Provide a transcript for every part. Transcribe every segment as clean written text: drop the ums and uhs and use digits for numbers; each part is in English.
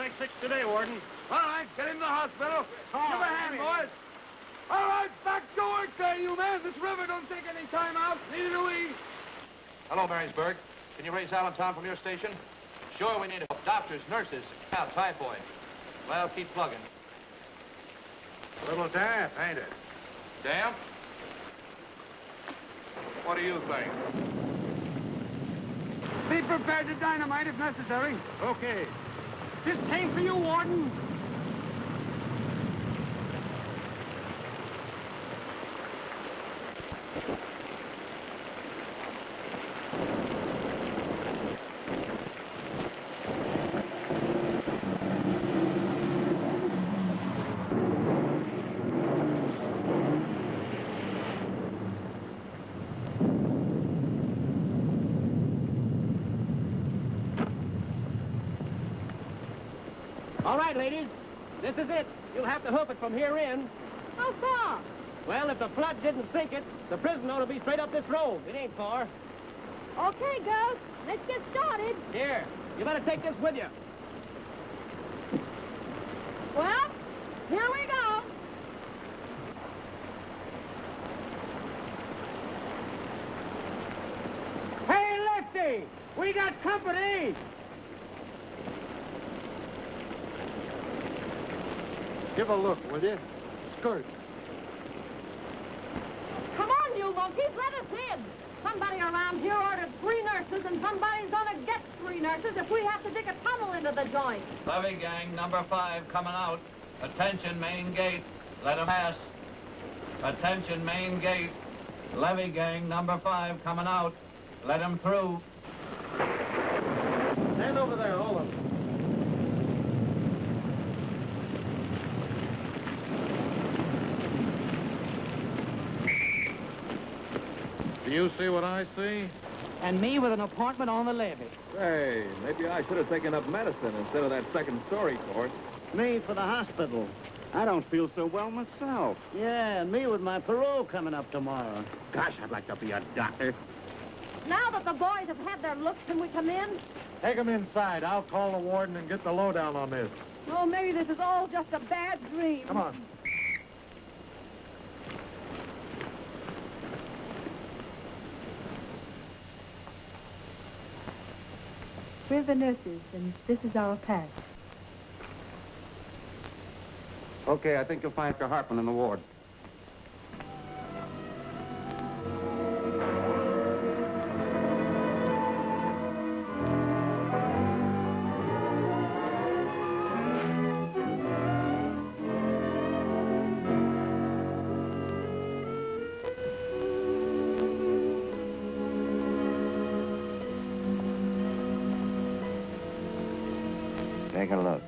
make 6 today, Warden. All right, get him to the hospital. Give a hand, boys. All right, back to work there, you men. This river don't take any time out. Neither do we. Hello, Marysburg. Can you raise Allentown from your station? Sure, we need help. Doctors, nurses, typhoid. Well, keep plugging. A little damp, ain't it? Damp? What do you think? Be prepared to dynamite if necessary. Okay. This came for you, Warden. All right, ladies. This is it. You'll have to hoof it from here in. How far? Well, if the flood didn't sink it, the prison ought to be straight up this road. It ain't far. Okay, girls. Let's get started. Here, you better take this with you. Well, here we go. Hey, Lefty! We got company! Give a look, will you? Skirt. Come on, you monkeys. Let us in. Somebody around here ordered 3 nurses, and somebody's gonna get 3 nurses if we have to dig a tunnel into the joint. Levy gang, number 5, coming out. Attention, main gate. Let 'em pass. Attention, main gate. Levy gang, number 5, coming out. Let 'em through. Stand over there, all of them. Do you see what I see? And me with an apartment on the levee. Hey, maybe I should have taken up medicine instead of that second-story course. Me for the hospital. I don't feel so well myself. Yeah, and me with my parole coming up tomorrow. Gosh, I'd like to be a doctor. Now that the boys have had their looks, can we come in? Take them inside. I'll call the warden and get the lowdown on this. Oh, maybe this is all just a bad dream. Come on. We're the nurses, and this is our pass. Okay, I think you'll find Dr. Hartman in the ward. Take a look.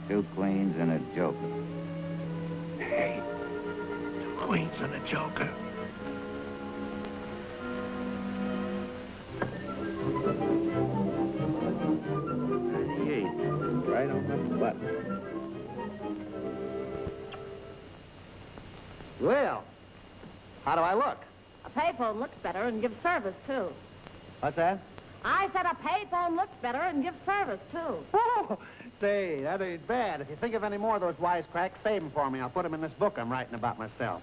2 queens and a joker. Hey, 2 queens and a joker. Hey, right on the button. Well, how do I look? A payphone looks better and gives service, too. What's that? I said a payphone looks better and gives service, too. Oh, say, that ain't bad. If you think of any more of those wisecracks, save them for me. I'll put them in this book I'm writing about myself.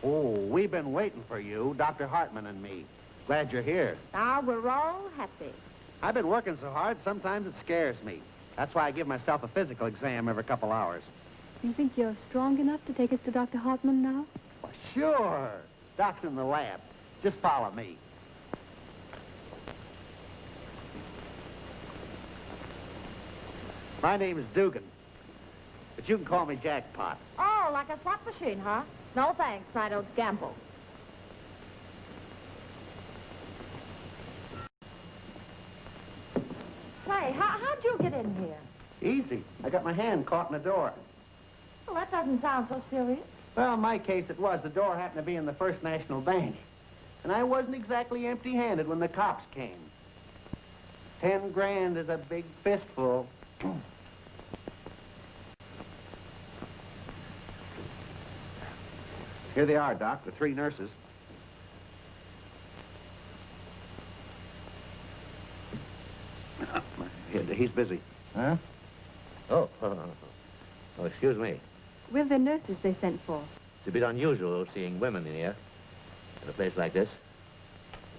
Oh, we've been waiting for you, Dr. Hartman and me. Glad you're here. Now we're all happy. I've been working so hard, sometimes it scares me. That's why I give myself a physical exam every couple hours. You think you're strong enough to take us to Dr. Hartman now? Well, sure. Doc's in the lab. Just follow me. My name is Dugan, but you can call me Jackpot. Oh, like a slot machine, huh? No, thanks. I don't gamble. Say, how'd you get in here? Easy. I got my hand caught in the door. Well, that doesn't sound so serious. Well, in my case, it was. The door happened to be in the First National Bank. And I wasn't exactly empty-handed when the cops came. 10 grand is a big fistful. Here they are, Doc, the 3 nurses. He's busy. Huh? Oh, oh, excuse me. We're the nurses they sent for. It's a bit unusual seeing women in here, in a place like this.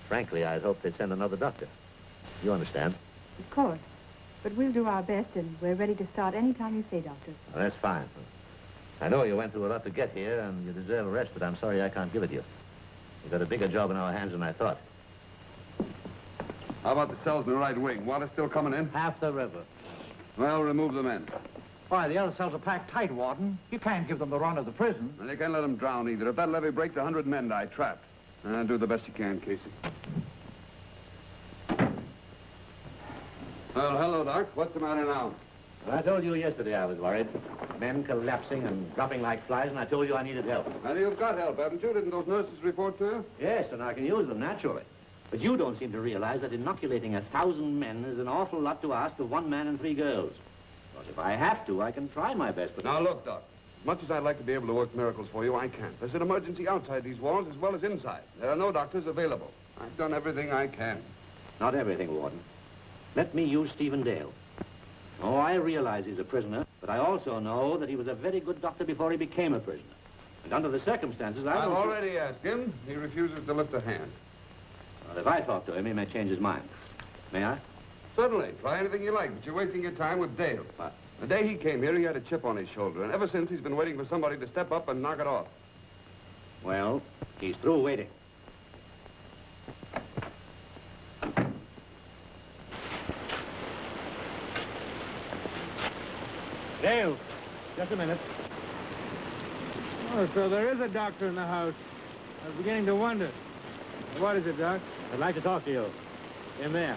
Frankly, I'd hoped they'd send another doctor. You understand? Of course. But we'll do our best, and we're ready to start any time you say, Doctor. Well, that's fine. I know you went through a lot to get here, and you deserve a rest, but I'm sorry I can't give it you. We've got a bigger job in our hands than I thought. How about the cells in the right wing? Water still coming in? Half the river. Well, remove the men. Why, the other cells are packed tight, Warden. You can't give them the run of the prison. And you can't let them drown either. If that levee breaks, 100 men die trapped. Do the best you can, Casey. Well, hello, Doc. What's the matter now? Well, I told you yesterday I was worried. Men collapsing and dropping like flies, and I told you I needed help. And you've got help, haven't you? Didn't those nurses report to you? Yes, and I can use them, naturally. But you don't seem to realize that inoculating 1,000 men is an awful lot to ask of one man and 3 girls. Because if I have to, I can try my best, but... Now, look, Doc. As much as I'd like to be able to work miracles for you, I can't. There's an emergency outside these walls as well as inside. There are no doctors available. I've done everything I can. Not everything, Warden. Let me use Stephen Dale. Oh, I realize he's a prisoner, but I also know that he was a very good doctor before he became a prisoner. And under the circumstances, I've already asked him. He refuses to lift a hand. Well, if I talk to him, he may change his mind. May I? Certainly. Try anything you like, but you're wasting your time with Dale. What? The day he came here, he had a chip on his shoulder, and ever since he's been waiting for somebody to step up and knock it off. Well, he's through waiting. Dale, just a minute. Oh, so there is a doctor in the house. I was beginning to wonder. What is it, Doc? I'd like to talk to you. In there.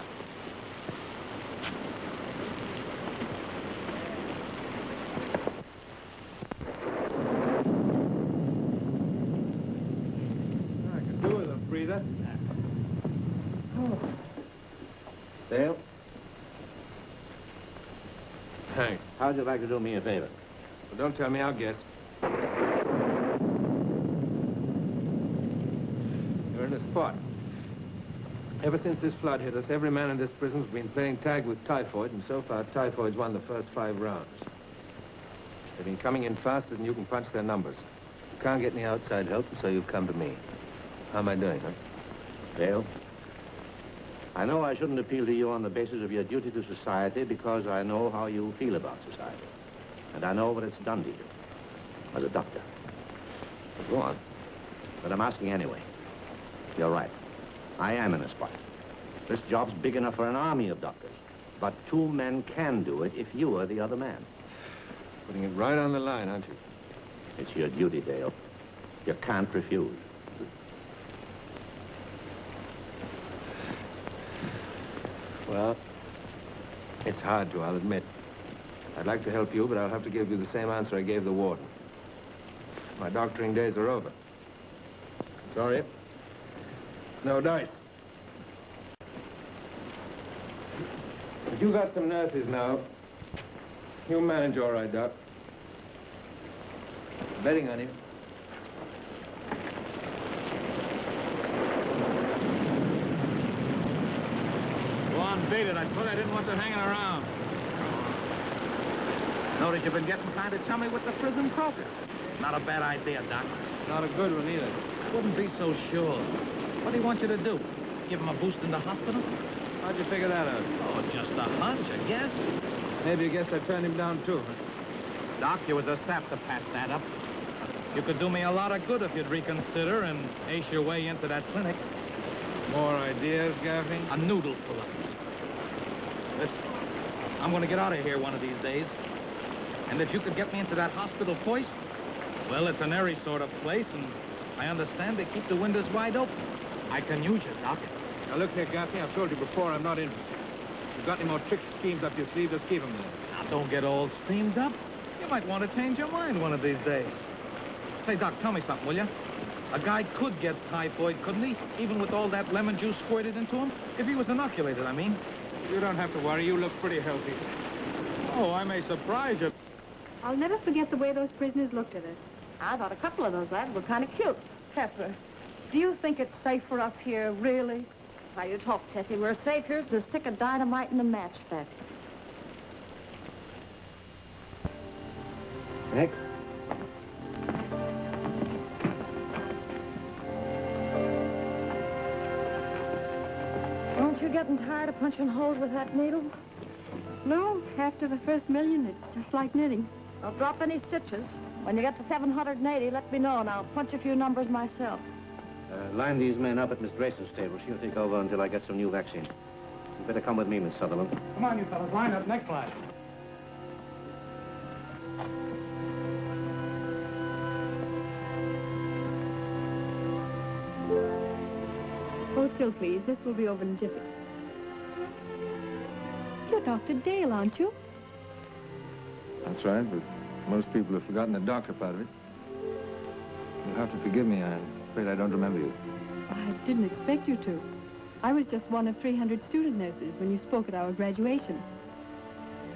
I could do with a breather. Dale, Thanks. how'd you like to do me a favor? Well, don't tell me, I'll guess. You're in a spot. Ever since this flood hit us, every man in this prison's been playing tag with typhoid, and so far, typhoid's won the first 5 rounds. They've been coming in faster than you can punch their numbers. You can't get any outside help, and so you've come to me. How am I doing, huh? Dale, I know I shouldn't appeal to you on the basis of your duty to society because I know how you feel about society. And I know what it's done to you as a doctor. But go on. But I'm asking anyway. You're right. I am in a spot. This job's big enough for an army of doctors. But 2 men can do it if you are the other man. Putting it right on the line, aren't you? It's your duty, Dale. You can't refuse. Well, it's hard to, I'll admit. I'd like to help you, but I'll have to give you the same answer I gave the warden. My doctoring days are over. Sorry. No dice. But you got some nurses now. You'll manage all right, Doc. Betting on you. Go on, beat it. I thought I didn't want them hanging around. Notice you've been getting kind of chummy with the prison croaker. Not a bad idea, Doc. Not a good one, either. Wouldn't be so sure. What do you want you to do? Give him a boost in the hospital? How'd you figure that out? Oh, just a hunch, I guess. Maybe you guess I turned him down, too. Doc, you was a sap to pass that up. You could do me a lot of good if you'd reconsider and ace your way into that clinic. More ideas, Gaffney? A noodle full of them. Listen, I'm going to get out of here one of these days. And if you could get me into that hospital first, well, it's an airy sort of place, and I understand they keep the windows wide open. I can use you, Doc. Now, look here, Gaffney, I've told you before, I'm not interested. If you've got any more tricks, schemes up your sleeve, just keep them there. Now, don't get all steamed up. You might want to change your mind one of these days. Say, Doc, tell me something, will you? A guy could get typhoid, couldn't he? Even with all that lemon juice squirted into him? If he was inoculated, I mean. You don't have to worry. You look pretty healthy. Oh, I may surprise you. I'll never forget the way those prisoners looked at us. I thought a couple of those lads were kind of cute. Pepper, do you think it's safe for us here, really? How you talk, Tessie. We're safe here as to stick a dynamite in a matchstick. Next. Aren't you getting tired of punching holes with that needle? No, after the first million, it's just like knitting. Don't drop any stitches. When you get to 780, let me know, and I'll punch a few numbers myself. Line these men up at Miss Grayson's table. She'll take over until I get some new vaccine. You better come with me, Miss Sutherland. Come on, you fellas. Line up. Next line. Hold still, please. This will be over in a jiffy. You're Dr. Dale, aren't you? That's right, but most people have forgotten the doctor part of it. You'll have to forgive me. I'm afraid I don't remember you. I didn't expect you to. I was just one of 300 student nurses when you spoke at our graduation.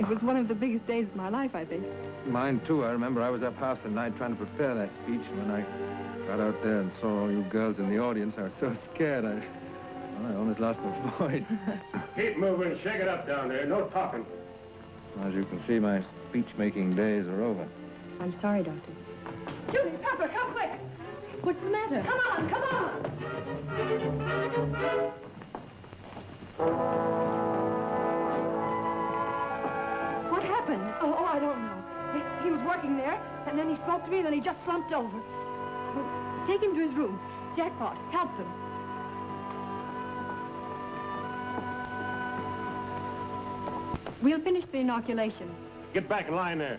It was one of the biggest days of my life, I think. Mine, too. I remember I was up half the night trying to prepare that speech. When I got out there and saw all you girls in the audience, I was so scared, I almost lost my voice. Keep moving. Shake it up down there. No talking. As you can see, my speech-making days are over. I'm sorry, Doctor. Judy, Pepper, come quick! What's the matter? Come on, come on! What happened? Oh, I don't know. He was working there, and then he spoke to me, and then he just slumped over. Well, take him to his room. Jackpot, help them. We'll finish the inoculation. Get back in line there.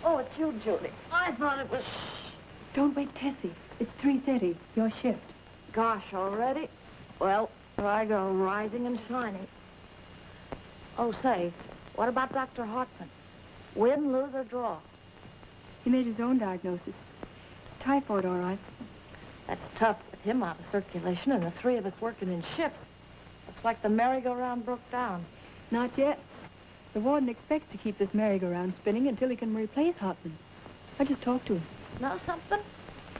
Oh, it's you, Judy. I thought it was... Don't wake Tessie. It's 3:30, your shift. Gosh, already? Well, here I go, rising and shining. Oh, say, what about Dr. Hartman? Win, lose, or draw? He made his own diagnosis. Typhoid, all right. That's tough with him out of circulation and the three of us working in shifts. Looks like the merry-go-round broke down. Not yet. The warden expects to keep this merry-go-round spinning until he can replace Hartman. I just talked to him. Know something?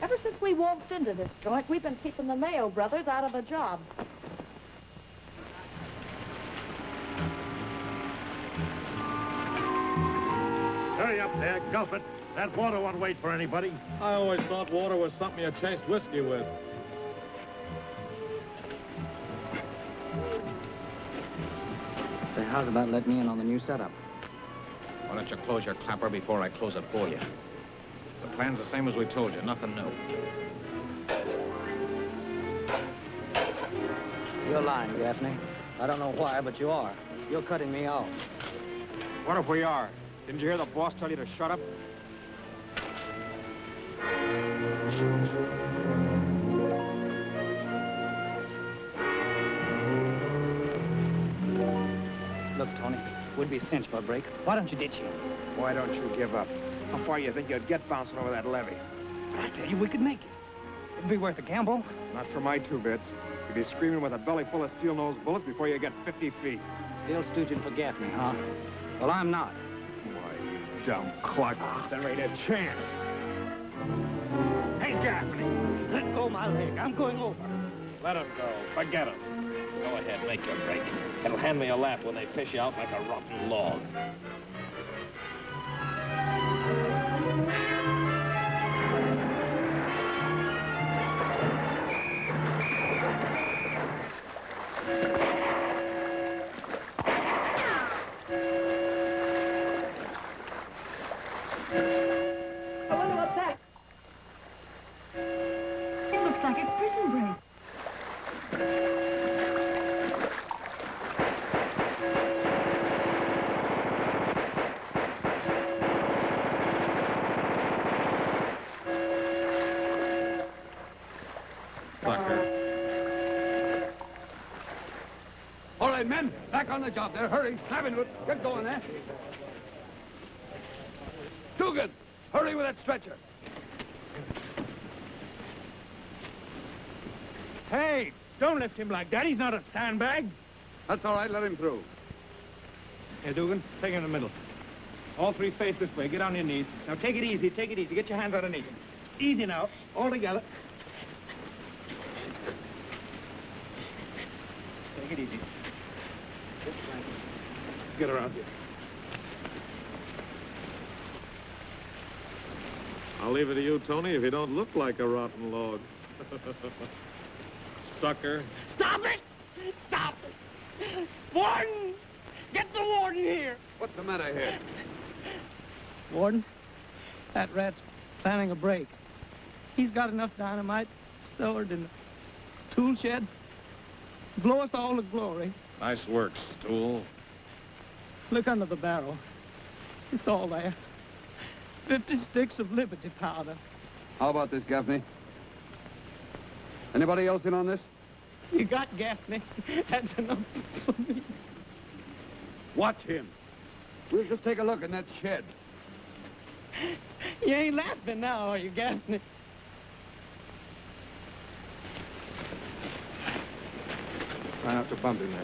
Ever since we waltzed into this joint, we've been keeping the Mayo brothers out of a job. Hurry up there. Gulp it. That water won't wait for anybody. I always thought water was something you chased whiskey with. Say, how's about letting me in on the new setup? Why don't you close your clapper before I close it for you? The plan's the same as we told you, nothing new. You're lying, Gaffney. I don't know why, but you are. You're cutting me off. What if we are? Didn't you hear the boss tell you to shut up? Look, Tony, we'd be cinched for a break. Why don't you ditch him? Why don't you give up? How far you think you'd get bouncing over that levee? I tell you, we could make it. It'd be worth a gamble. Not for my 2 bits. You'd be screaming with a belly full of steel-nosed bullets before you get 50 feet. Still stooging for Gaffney, huh? Well, I'm not. Why, you dumb clod. There ain't a chance. Hey, Gaffney, let go my leg. I'm going over. Let him go. Forget him. Go ahead, make your break. It'll hand me a laugh when they fish you out like a rotten log. I wonder what's that? It looks like a prison break. All right, men, back on the job there. Hurry, snap into it. Get going there. Dugan, hurry with that stretcher. Hey, don't lift him like that. He's not a sandbag. That's all right, let him through. Here, Dugan, take him in the middle. All 3 face this way. Get on your knees. Now, take it easy. Take it easy. Get your hands underneath him. Easy now. All together. Take it easy. Get around here. I'll leave it to you, Tony, if you don't look like a rotten log. Sucker. Stop it! Stop it! Warden! Get the warden here! What's the matter here? Warden, that rat's planning a break. He's got enough dynamite stored in the tool shed to blow us all to glory. Nice work, Stool. Look under the barrel. It's all there. 50 sticks of Liberty powder. How about this, Gaffney? Anybody else in on this? You got Gaffney. That's enough for me. Watch him. We'll just take a look in that shed. You ain't laughing now, are you, Gaffney? Try not to bump him there.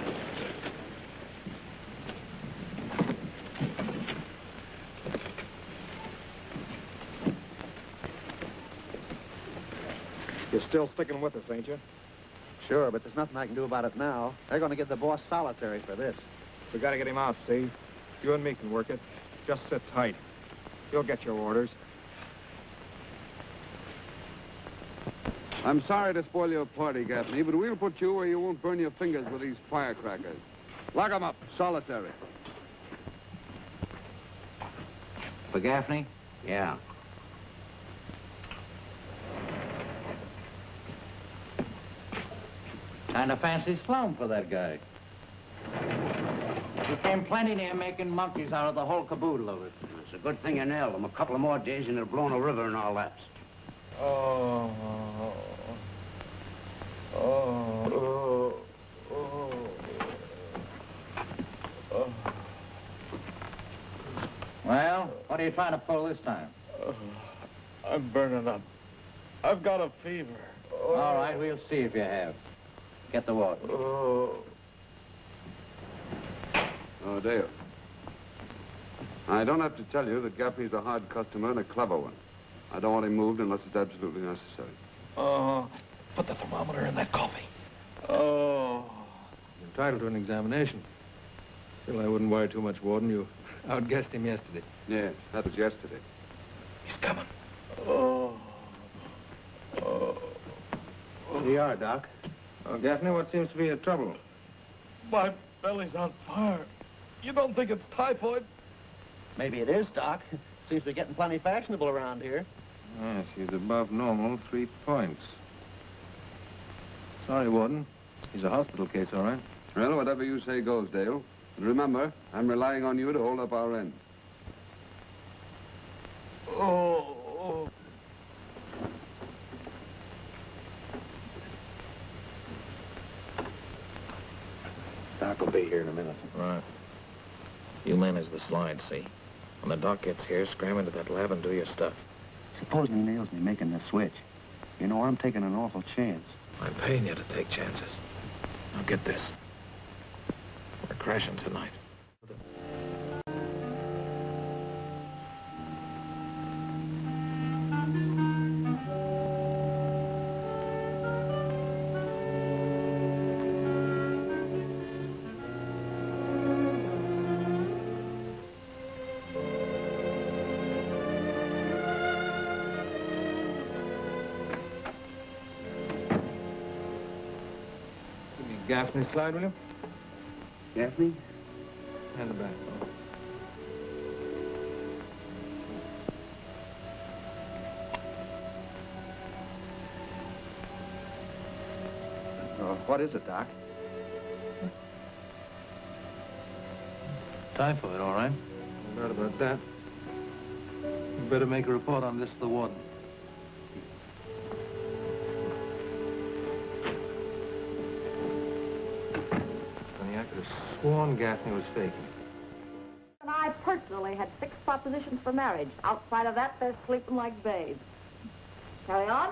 You're still sticking with us, ain't you? Sure, but there's nothing I can do about it now. They're going to give the boss solitary for this. We got to get him out, see? You and me can work it. Just sit tight. You'll get your orders. I'm sorry to spoil your party, Gaffney, but we'll put you where you won't burn your fingers with these firecrackers. Lock 'em up, solitary. For Gaffney? Yeah. Kind of fancy slum for that guy. He came plenty near making monkeys out of the whole caboodle of it. It's a good thing you nailed him. A couple of more days and it'll blow in a river and all that. Oh. Well, what are you trying to pull this time? I'm burning up. I've got a fever. All right, we'll see if you have. Get the water. Oh, Dale. I don't have to tell you that Gaffney's a hard customer and a clever one. I don't want him moved unless it's absolutely necessary. Put the thermometer in that coffee. Oh. You're entitled to an examination. Still, I wouldn't worry too much, Warden. You outguessed him yesterday. Yes, that was yesterday. He's coming. Oh. Here you are, Doc. Oh, Gaffney, what seems to be the trouble? My belly's on fire. You don't think it's typhoid? Maybe it is, Doc. Seems to be getting plenty fashionable around here. Yes, he's above normal, 3 points. Sorry, Warden. He's a hospital case, all right? Well, whatever you say goes, Dale. And remember, I'm relying on you to hold up our end. Oh. Doc will be here in a minute. Right. You manage the slide, see? When the doc gets here, scram into that lab and do your stuff. Supposing he nails me making the switch. You know, I'm taking an awful chance. I'm paying you to take chances. Now get this. We're crashing tonight. Gaffney slide, will you? Gaffney? Hand it back. What is it, Doc? Typhoid, all right. No doubt about that. You better make a report on this to the warden. I could have sworn Gaffney was faking. And I personally had 6 propositions for marriage. Outside of that, they're sleeping like babes. Carry on.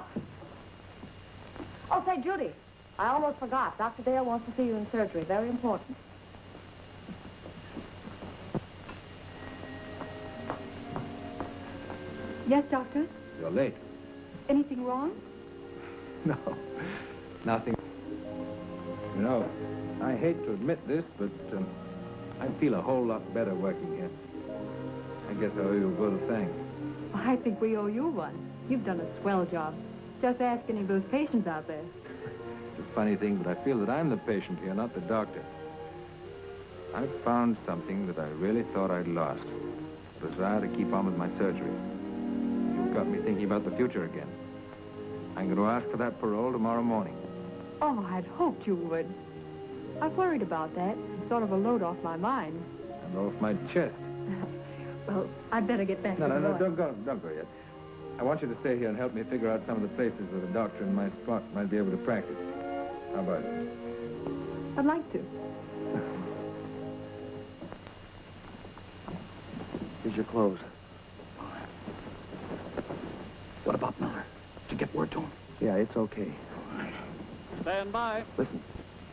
Oh, say, Judy, I almost forgot. Dr. Dale wants to see you in surgery. Very important. Yes, Doctor? You're late. Anything wrong? No, nothing. You know, I hate to admit this, but I feel a whole lot better working here. I guess I owe you a vote of thanks. I think we owe you one. You've done a swell job. Just ask any of those patients out there. It's a funny thing, but I feel that I'm the patient here, not the doctor. I've found something that I really thought I'd lost. The desire to keep on with my surgery. You've got me thinking about the future again. I'm going to ask for that parole tomorrow morning. Oh, I'd hoped you would. I worried about that. Sort of a load off my mind. And off my chest. Well, I'd better get back No, to the boy. don't go yet. I want you to stay here and help me figure out some of the places where the doctor in my spot might be able to practice. How about it? I'd like to. Here's your clothes. What about Miller? Did you get word to him? Yeah, it's okay. Stand by. Listen,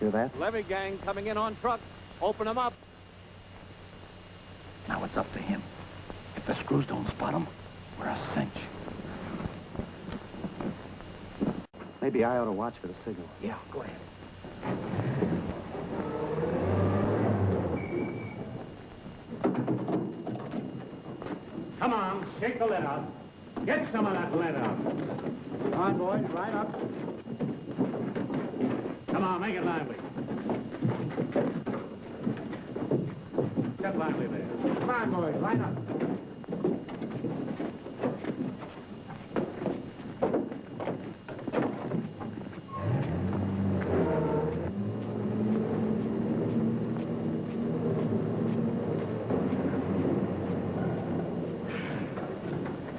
hear that? Levy gang coming in on truck. Open them up. Now it's up to him. If the screws don't spot him, we're a cinch. Maybe I ought to watch for the signal. Yeah, go ahead. Come on, shake the lid out. Get some of that lead out. Come on, boys, right up. Come on, make it lively. Get lively there. Come on, boys, line up.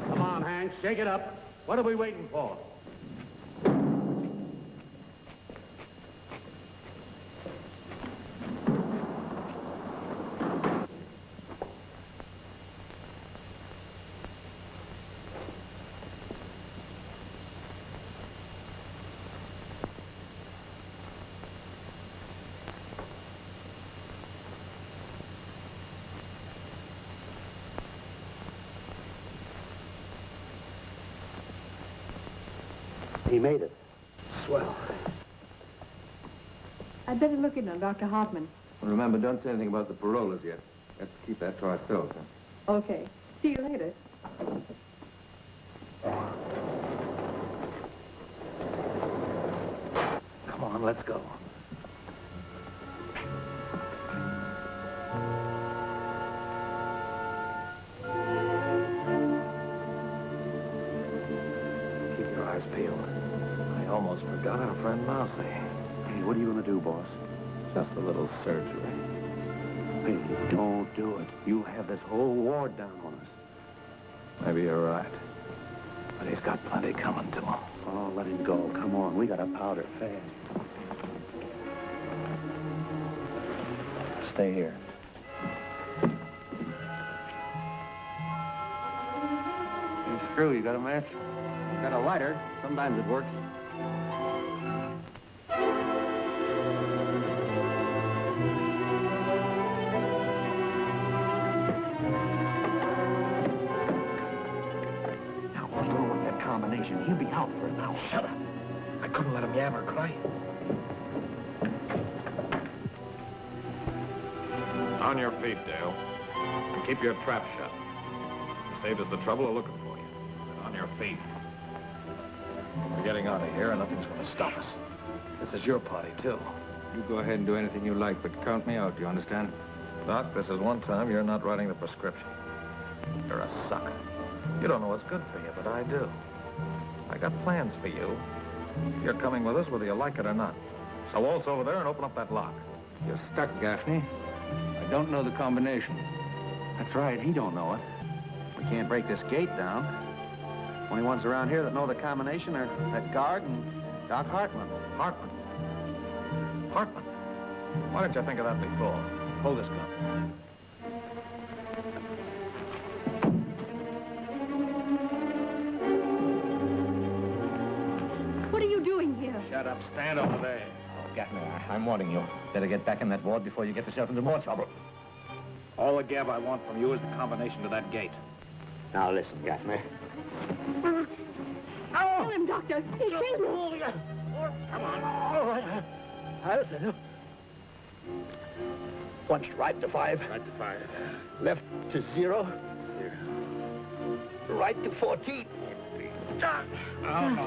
Come on, Hank, shake it up. What are we waiting for? He made it. Swell. I'd better look in on Dr. Hoffman. Well, remember, don't say anything about the parolers yet. Let's keep that to ourselves. Huh? Okay. See you later. Come on, let's go. Keep your eyes peeled. I almost forgot our friend Mousy. Hey, what are you going to do, boss? Just a little surgery. Hey, don't do it. You have this whole ward down on us. Maybe you're right. But he's got plenty coming to him. Oh, let him go. Come on, we got to powder fast. Stay here. Hey, Screw, you got a match? Got a lighter. Sometimes it works. Now, what's wrong with that combination? He'll be out for an hour. Shut up. I couldn't let him yammer, could I? On your feet, Dale. And keep your trap shut. You saved us the trouble of looking for you. On your feet. We're getting out of here, and nothing's going to stop us. This is your party, too. You go ahead and do anything you like, but count me out, you understand? Doc, this is one time you're not writing the prescription. You're a sucker. You don't know what's good for you, but I do. I got plans for you. You're coming with us whether you like it or not. So waltz over there and open up that lock. You're stuck, Gaffney. I don't know the combination. That's right, he don't know it. We can't break this gate down. Only ones around here that know the combination are that guard and Doc Hartman. Hartman? Hartman? Why didn't you think of that before? Hold this gun. What are you doing here? Shut up. Stand over there. Oh, Gaffney, I'm warning you. Better get back in that ward before you get yourself into more trouble. All the gab I want from you is the combination to that gate. Now listen, Gaffney. Oh! Doctor, he's breathing. Come on. All right. I'll set him. Once right to 5. Right to 5. Left to 0. 0. Right to 14. Oh, no.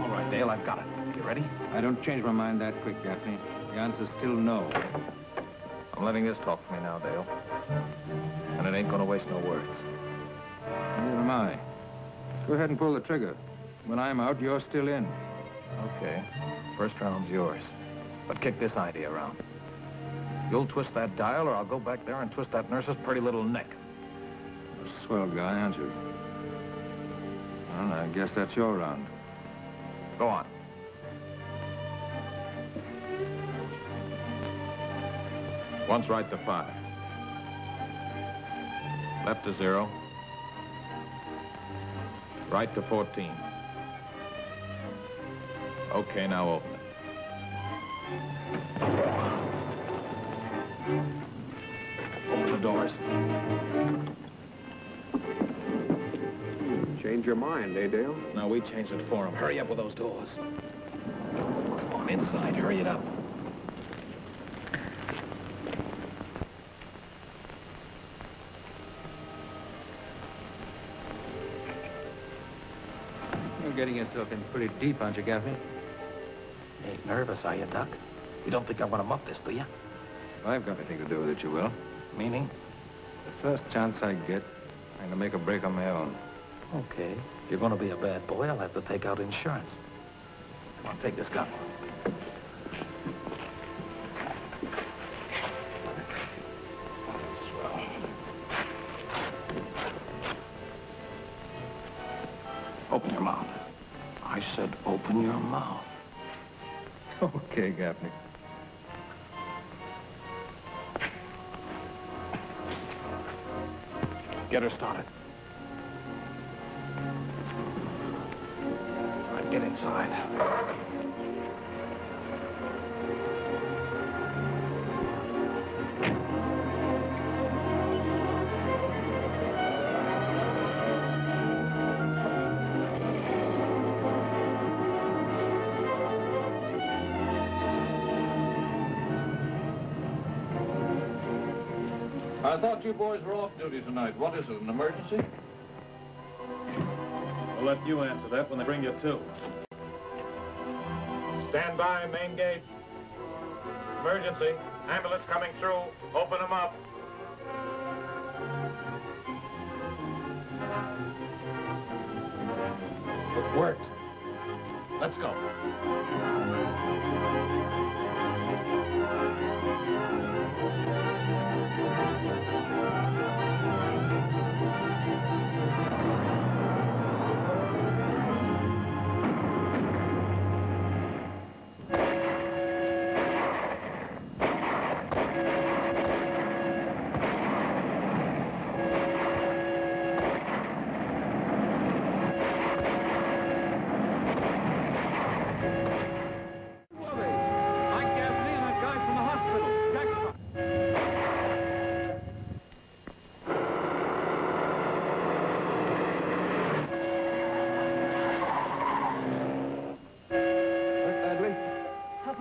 All right, Dale, I've got it. You ready? I don't change my mind that quick, Gaffney. The answer's still no. I'm letting this talk for me now, Dale. And it ain't gonna waste no words. Neither am I. Go ahead and pull the trigger. When I'm out, you're still in. Okay. First round's yours. But kick this idea around. You'll twist that dial, or I'll go back there and twist that nurse's pretty little neck. You're a swell guy, aren't you? Well, I guess that's your round. Go on. Once right to 5. Left to 0. Right to 14. Okay, now open it. Open the doors. Change your mind, eh, Dale? No, we changed it for him. Hurry up with those doors. Come on, inside. Hurry it up. You're getting yourself in pretty deep, aren't you, Gaffney? You ain't nervous, are you, Doc? You don't think I'm gonna muff this, do you? If I've got anything to do with it, you will. Meaning? The first chance I get, I'm gonna make a break on my own. Okay. If you're gonna be a bad boy, I'll have to take out insurance. Come on, take this gun. Swell. Open your mouth. I said open your mouth. Okay, Gaffney. Get her started. All right, get inside. I thought you boys were off duty tonight. What is it, an emergency? We'll let you answer that when they bring you to. Stand by, main gate. Emergency. Ambulance coming through. Open them up. It worked. Let's go.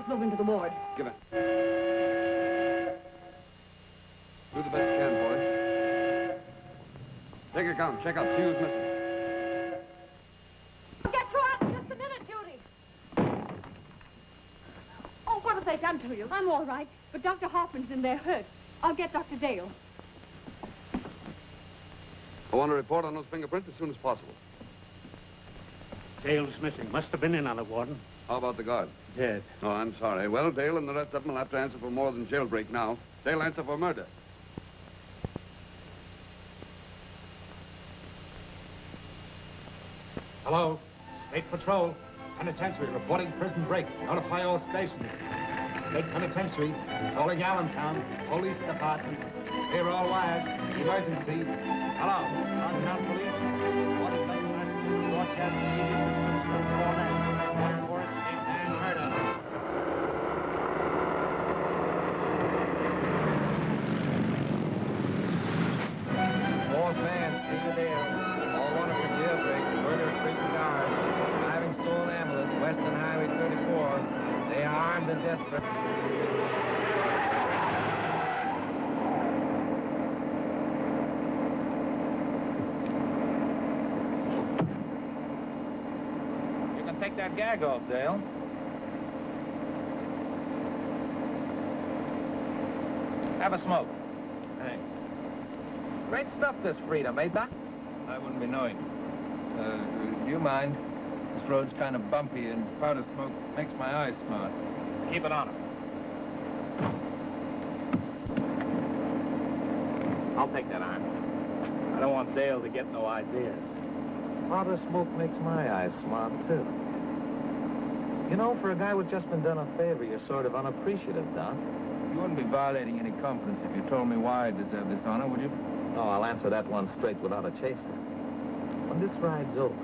Move into the ward. Give it. Do the best you can, boys. Take a count. Check up. See who's missing. I'll get you out in just a minute, Judy. Oh, what have they done to you? I'm all right, but Dr. Hoffman's in there hurt. I'll get Dr. Dale. I want to report on those fingerprints as soon as possible. Dale's missing. Must have been in on it, Warden. How about the guard? Dead. Oh, I'm sorry. Well, Dale and the rest of them will have to answer for more than jailbreak now. They'll answer for murder. Hello? State Patrol. Penitentiary reporting prison break. Notify all stations. State Penitentiary. Calling Allentown. Police Department. Clear all wires. Emergency. Hello? Downtown Police. Water Lane Rescue. Broadcast immediate description of all that. a desperate... You can take that gag off, Dale. Have a smoke. Thanks. Great stuff, this freedom, eh, Doc? I wouldn't be knowing. Do you mind? This road's kind of bumpy, and powder smoke makes my eyes smart. Keep it on him. I'll take that arm. I don't want Dale to get no ideas. Powder smoke makes my eyes smart, too. You know, for a guy who's just been done a favor, you're sort of unappreciative, Doc. You wouldn't be violating any confidence if you told me why I deserve this honor, would you? No, I'll answer that one straight without a chaser. When this ride's over,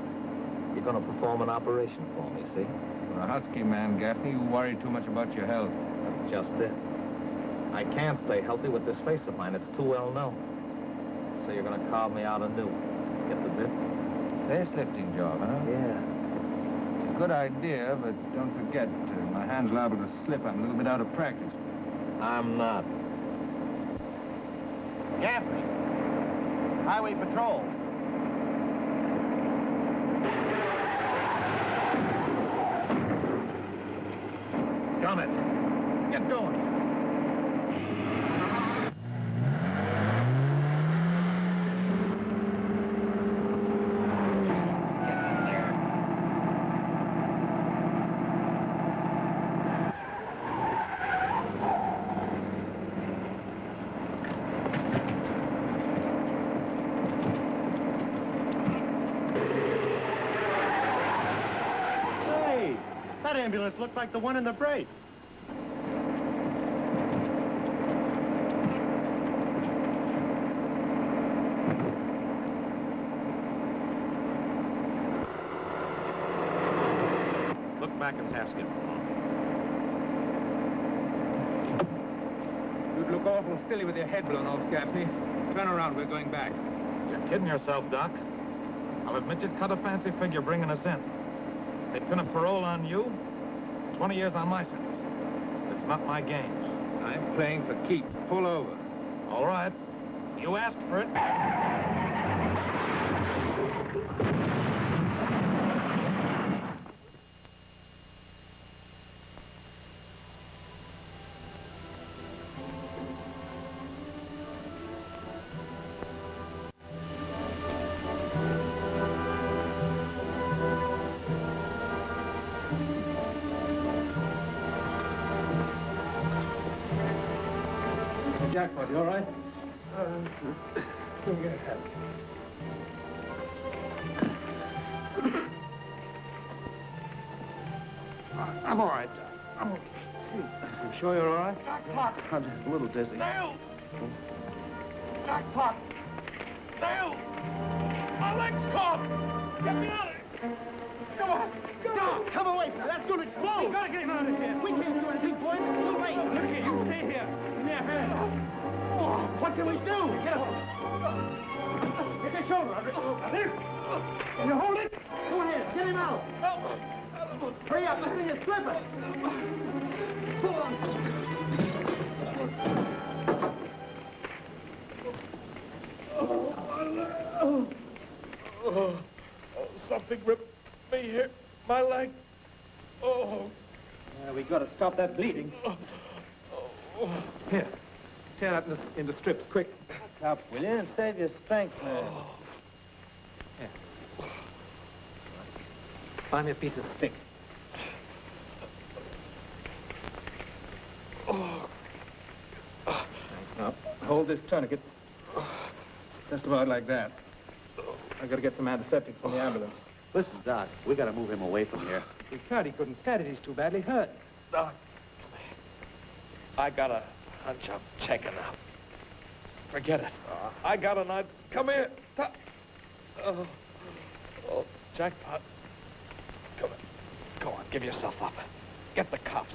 you're going to perform an operation for me, see? For a husky man, Gaffney, you worry too much about your health. That's just it. I can't stay healthy with this face of mine. It's too well known. So you're going to carve me out anew. Get the bit? Facelifting job, huh? Yeah. Good idea, but don't forget, my hand's liable to slip. I'm a little bit out of practice. I'm not. Gaffney. Highway Patrol. Done it. Get going. That ambulance looked like the one in the break. Look back at Haskett. You'd look awful silly with your head blown off, Gaffney. Turn around, we're going back. You're kidding yourself, Doc. I'll admit you'd cut a fancy figure bringing us in. They pin a parole on you, 20 years on my sentence. It's not my game. I'm playing for keeps. Pull over. All right. You asked for it. Jackpot, you all right? Give me a hand. I'm all right, Doc. I'm okay. You sure you're all right? Jackpot! I'm just a little dizzy. Dale! Jackpot! Dale! My leg's caught! Get me out of here! Come on! Don't come away from it! That's going to explode! We gotta get him out of here! We can't do anything for him. It's too late! Look here, you stay here! Give me a hand! Oh, what can we do? Get up! Get your shoulder, Roderick! Can you hold it? Go ahead, get him out! Hurry up, this thing is slipping! Pull on! Something ripped me here. My leg. Oh. We gotta stop that bleeding. Here. Tear that into strips, quick. Up, will you? And save your strength, man. Here. Find me a piece of stick. Now, hold this tourniquet. Just about like that. I gotta get some antiseptic from the ambulance. Listen, Doc, we gotta move him away from here. We can't. He couldn't stand it. He's too badly hurt. Doc, I got a hunch I'm checking out. Forget it. I got an idea. Come here. Oh, Jackpot. Come on. Go on, give yourself up. Get the cuffs.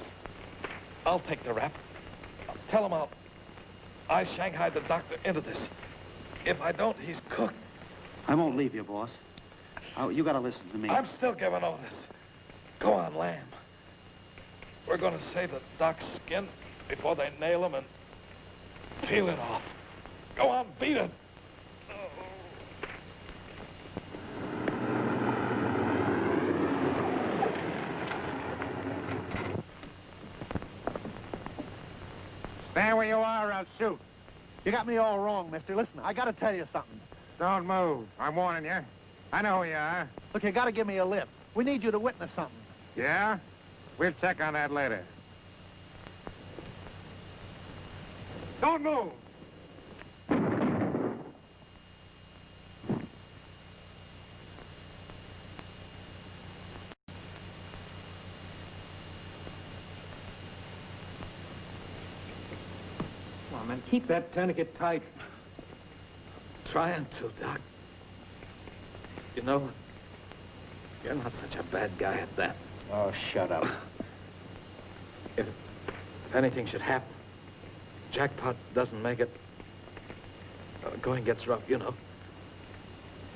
I'll take the rap. Tell him I shanghaied the doctor into this. If I don't, he's cooked. I won't leave you, boss. You gotta listen to me. I'm still giving orders. Go on, Lamb. We're going to save the Doc's skin before they nail him and peel it off. Go on, beat it. Stay where you are or I'll shoot. You got me all wrong, mister. Listen, I gotta tell you something. Don't move. I'm warning you. I know who you are. Look, you gotta give me a lift. We need you to witness something. Yeah? We'll check on that later. Don't move! Come on, man, keep that tourniquet tight. Trying to, Doc. You know, you're not such a bad guy at that. Oh, shut up. If anything should happen, Jackpot doesn't make it, going gets rough, you know.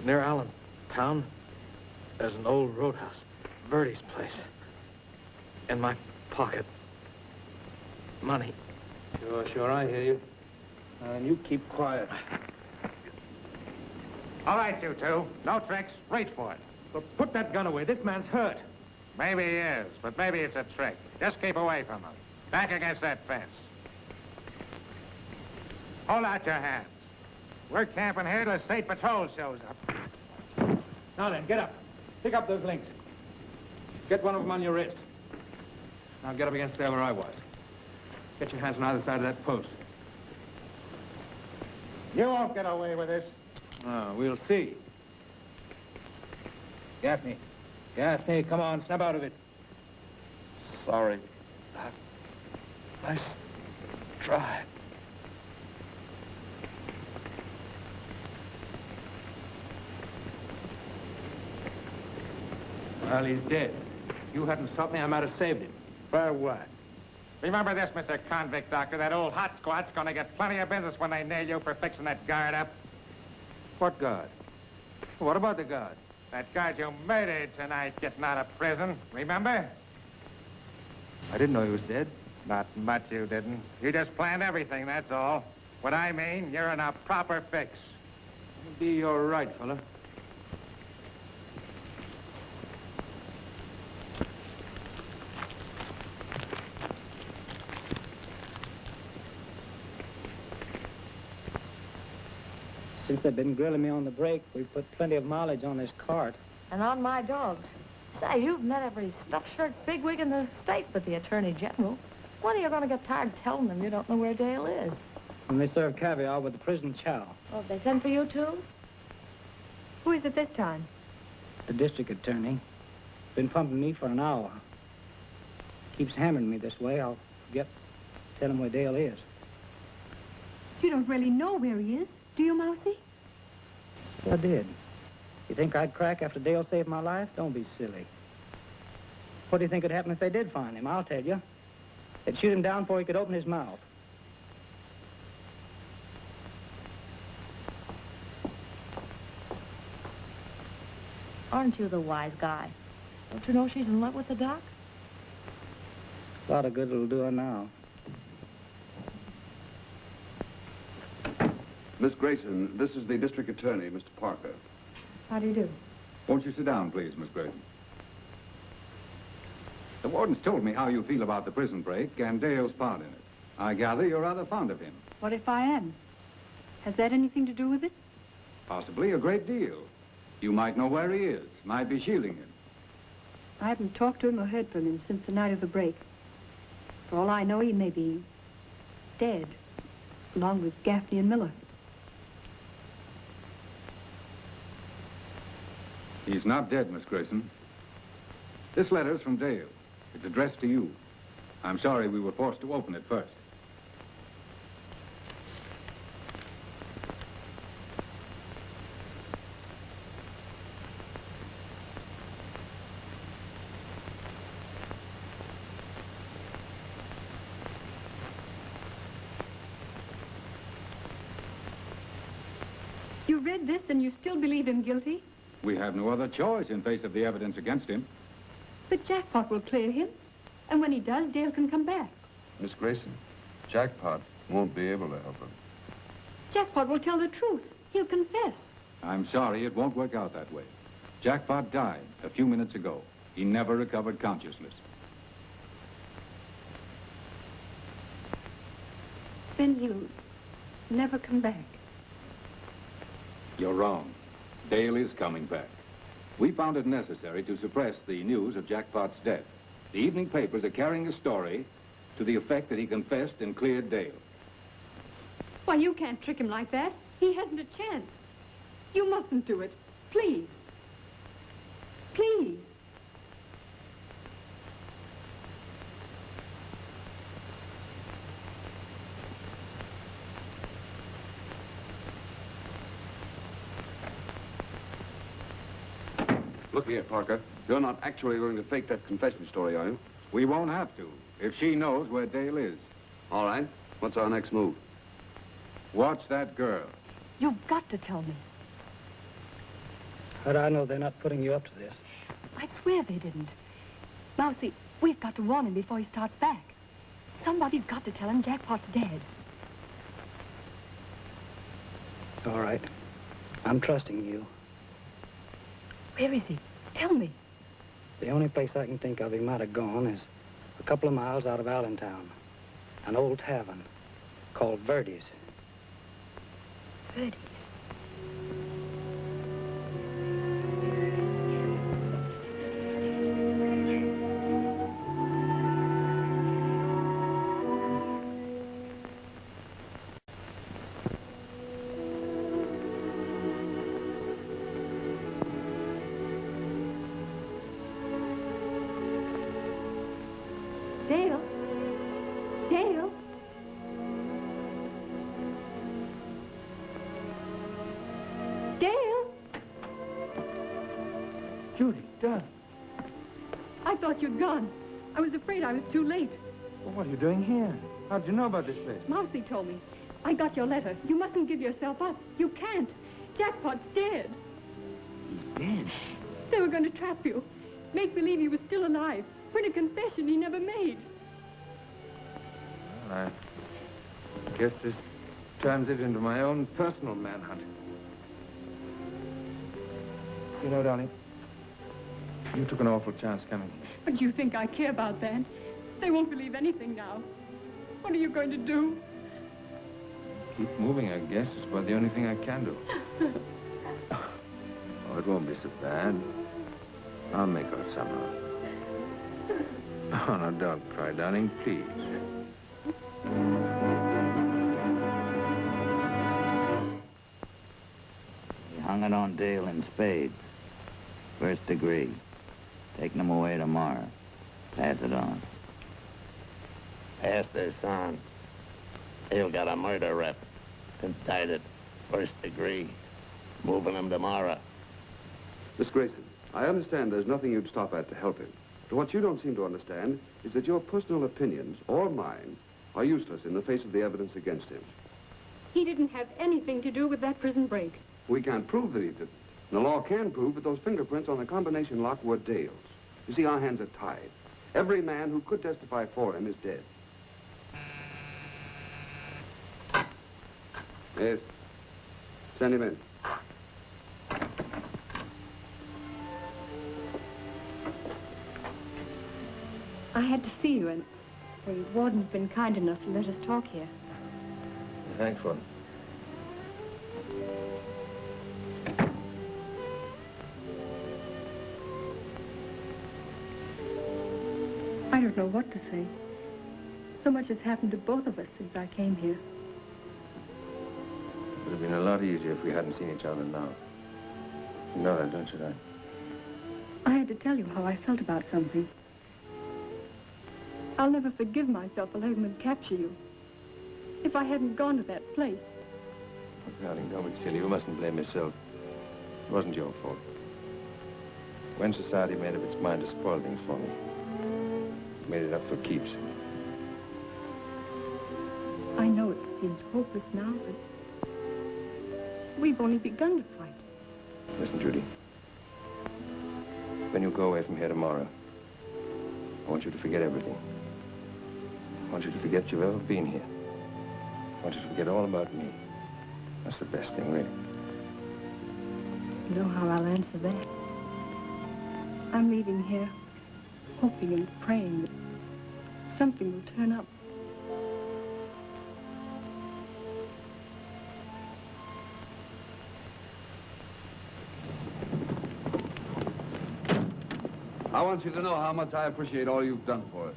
Near Allentown, there's an old roadhouse, Verdi's place. In my pocket, money. Sure, I hear you. And you keep quiet. All right, you two. No tricks. Reach for it. But put that gun away. This man's hurt. Maybe he is, but maybe it's a trick. Just keep away from him. Back against that fence. Hold out your hands. We're camping here till the state patrol shows up. Now then, get up. Pick up those links. Get one of them on your wrist. Now get up against there where I was. Get your hands on either side of that post. You won't get away with this. Oh, we'll see. Gaffney. Gaffney, come on, snap out of it. Sorry, Doc. Nice try. Well, he's dead. If you hadn't stopped me, I might have saved him. For what? Remember this, Mr. Convict Doctor. That old hot squat's gonna get plenty of business when they nail you for fixing that guard up. What guard? What about the guard? That guard you murdered tonight getting out of prison. Remember? I didn't know he was dead. Not much you didn't. You just planned everything, that's all. What I mean, you're in a proper fix. Be your right, fella. Since they've been grilling me on the break, we've put plenty of mileage on this cart. And on my dogs. Say, you've met every stuffed shirt bigwig in the state but the Attorney General. When are you going to get tired telling them you don't know where Dale is? When they serve caviar with the prison chow. Oh, they sent for you, too? Who is it this time? The district attorney. Been pumping me for an hour. Keeps hammering me this way. I'll forget to tell him where Dale is. You don't really know where he is, do you, Mousy? I did. You think I'd crack after Dale saved my life? Don't be silly. What do you think would happen if they did find him? I'll tell you. They'd shoot him down before he could open his mouth. Aren't you the wise guy? Don't you know she's in love with the doc? A lot of good it'll do her now. Miss Grayson, this is the district attorney, Mr. Parker. How do you do? Won't you sit down, please, Miss Grayson? The warden's told me how you feel about the prison break and Dale's part in it. I gather you're rather fond of him. What if I am? Has that anything to do with it? Possibly a great deal. You might know where he is, might be shielding him. I haven't talked to him or heard from him since the night of the break. For all I know, he may be dead, along with Gaffney and Miller. He's not dead, Miss Grayson. This letter's from Dale. It's addressed to you. I'm sorry we were forced to open it first. You read this and you still believe him guilty? We have no other choice in face of the evidence against him. But Jackpot will clear him. And when he does, Dale can come back. Miss Grayson, Jackpot won't be able to help him. Jackpot will tell the truth. He'll confess. I'm sorry, it won't work out that way. Jackpot died a few minutes ago. He never recovered consciousness. Then he'll never come back. You're wrong. Dale is coming back. We found it necessary to suppress the news of Jackpot's death. The evening papers are carrying a story to the effect that he confessed and cleared Dale. Why, you can't trick him like that. He hasn't a chance. You mustn't do it. Please. Please. Look here, Parker. You're not actually going to fake that confession story, are you? We won't have to, if she knows where Dale is. All right. What's our next move? Watch that girl. You've got to tell me. How'd I know they're not putting you up to this? I swear they didn't. Mousy, we've got to warn him before he starts back. Somebody's got to tell him Jackpot's dead. All right. I'm trusting you. Where is he? Tell me. The only place I can think of he might have gone is a couple of miles out of Allentown. An old tavern called Verdi's. Verdi's? Dale? Dale? Dale? Judy, darling. I thought you'd gone. I was afraid I was too late. Well, what are you doing here? How'd you know about this place? Mousy told me. I got your letter. You mustn't give yourself up. You can't. Jackpot's dead. He's dead. They were going to trap you. Make believe he was still alive. Print a confession he never made. Well, I guess this turns it into my own personal manhunt. You know, darling, you took an awful chance coming here. But you think I care about that? They won't believe anything now. What are you going to do? Keep moving, I guess. It's about the only thing I can do. Oh, it won't be so bad. I'll make out somehow. Oh, no, don't cry, darling, please. He hung it on Dale in spades. First degree. Taking him away tomorrow. Pass it on. Pass this on. Dale got a murder rep. Indicted. First degree. Moving him tomorrow. Miss Grayson, I understand there's nothing you'd stop at to help him. But what you don't seem to understand is that your personal opinions, or mine, are useless in the face of the evidence against him. He didn't have anything to do with that prison break. We can't prove that he didn't. And the law can prove that those fingerprints on the combination lock were Dale's. You see, our hands are tied. Every man who could testify for him is dead. Yes. Send him in. I had to see you, and the warden's been kind enough to let us talk here. Thanks, Warden. I don't know what to say. So much has happened to both of us since I came here. It would have been a lot easier if we hadn't seen each other now. You know that, don't you, Dad? I had to tell you how I felt about something. I'll never forgive myself for letting them capture you. If I hadn't gone to that place. Oh, darling, don't be silly. You mustn't blame yourself. It wasn't your fault. When society made up its mind to spoil things for me, it made it up for keeps. I know it seems hopeless now, but we've only begun to fight. Listen, Judy. When you go away from here tomorrow, I want you to forget everything. I want you to forget you've ever been here. I want you to forget all about me. That's the best thing, really. You know how I'll answer that? I'm leaving here hoping and praying that something will turn up. I want you to know how much I appreciate all you've done for us.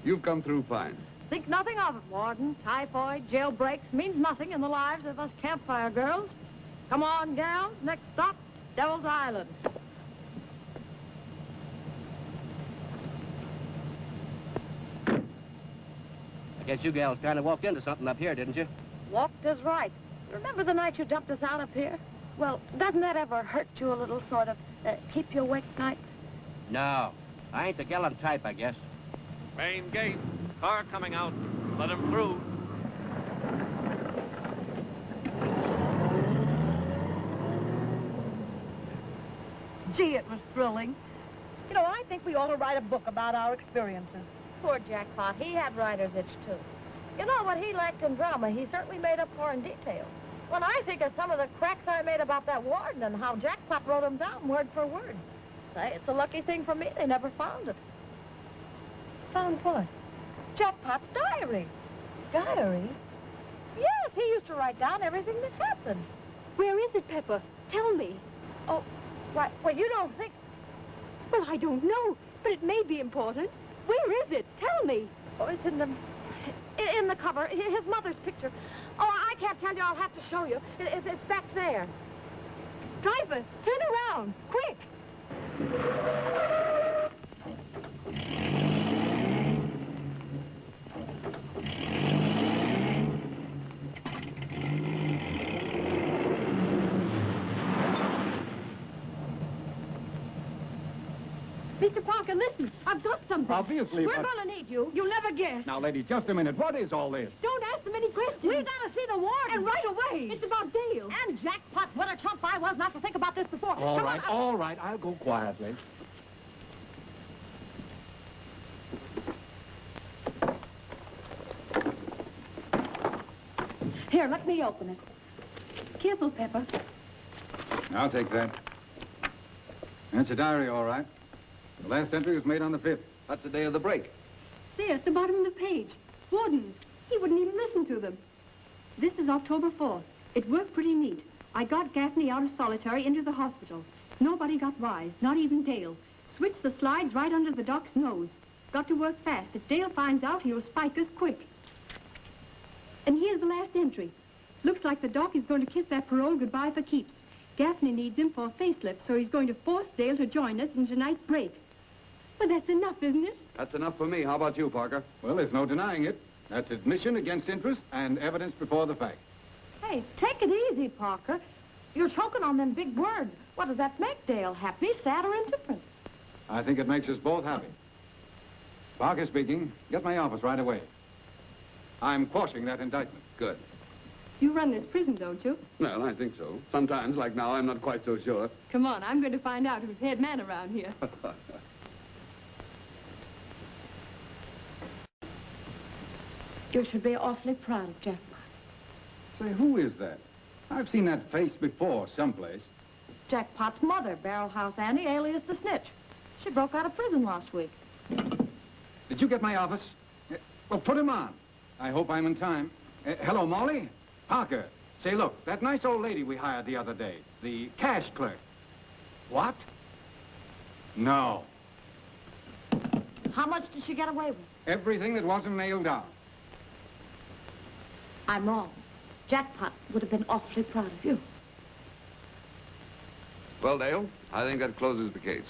You've come through fine. Think nothing of it, Warden. Typhoid, jailbreaks means nothing in the lives of us campfire girls. Come on, gals. Next stop, Devil's Island. I guess you gals kind of walked into something up here, didn't you? Walked is right. Remember the night you jumped us out up here? Well, doesn't that ever hurt you a little, sort of, keep you awake nights? No. I ain't the gallant type, I guess. Main gate. Car coming out. Let him through. Gee, it was thrilling. You know, I think we ought to write a book about our experiences. Poor Jackpot. He had writer's itch, too. You know, what he lacked in drama, he certainly made up for in details. When I think of some of the cracks I made about that warden and how Jackpot wrote them down word for word. Say, it's a lucky thing for me they never found it. Found what? Jackpot's diary. Diary? Yes, he used to write down everything that happened. Where is it, Pepper? Tell me. Oh, right. Well, you don't think... Well, I don't know, but it may be important. Where is it? Tell me. Oh, it's in the cover. His mother's picture. Oh, I can't tell you. I'll have to show you. It's back there. Driver, turn around, quick. Mr. Parker, listen. I've got something. Obviously, We're but- going to need you. You'll never guess. Now, lady, just a minute. What is all this? Don't ask so many questions. We've got to see the warden. And right away. It's about Dale. And Jackpot, what a chump I was not to think about this before. All Come right, on. all right. I'll go quietly. Here, let me open it. Careful, Pepper. I'll take that. That's a diary, all right. The last entry was made on the 5th. That's the day of the break. There, at the bottom of the page. Wardens. He wouldn't even listen to them. This is October 4th. It worked pretty neat. I got Gaffney out of solitary into the hospital. Nobody got wise, not even Dale. Switched the slides right under the doc's nose. Got to work fast. If Dale finds out, he'll spike us quick. And here's the last entry. Looks like the doc is going to kiss that parole goodbye for keeps. Gaffney needs him for a facelift, so he's going to force Dale to join us in tonight's break. Well, that's enough, isn't it? That's enough for me. How about you, Parker? Well, there's no denying it. That's admission against interest and evidence before the fact. Hey, take it easy, Parker. You're choking on them big words. What does that make Dale? Happy, sad, or indifferent? I think it makes us both happy. Parker speaking. Get my office right away. I'm quashing that indictment. Good. You run this prison, don't you? Well, I think so. Sometimes, like now, I'm not quite so sure. Come on, I'm going to find out who's head man around here. You should be awfully proud of Jackpot. Say, who is that? I've seen that face before someplace. Jackpot's mother, Barrel House Annie, alias the Snitch. She broke out of prison last week. Did you get my office? Well, put him on. I hope I'm in time. Hello, Molly? Parker. Say, look, that nice old lady we hired the other day, the cash clerk. What? No. How much did she get away with? Everything that wasn't nailed down. I'm wrong. Jackpot would have been awfully proud of you. Well, Dale, I think that closes the case.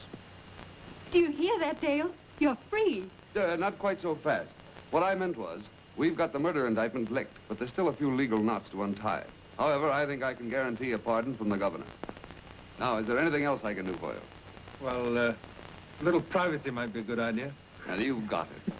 Do you hear that, Dale? You're free. Not quite so fast. What I meant was, we've got the murder indictment licked, but there's still a few legal knots to untie. However, I think I can guarantee a pardon from the governor. Now, is there anything else I can do for you? Well, a little privacy might be a good idea. And you've got it.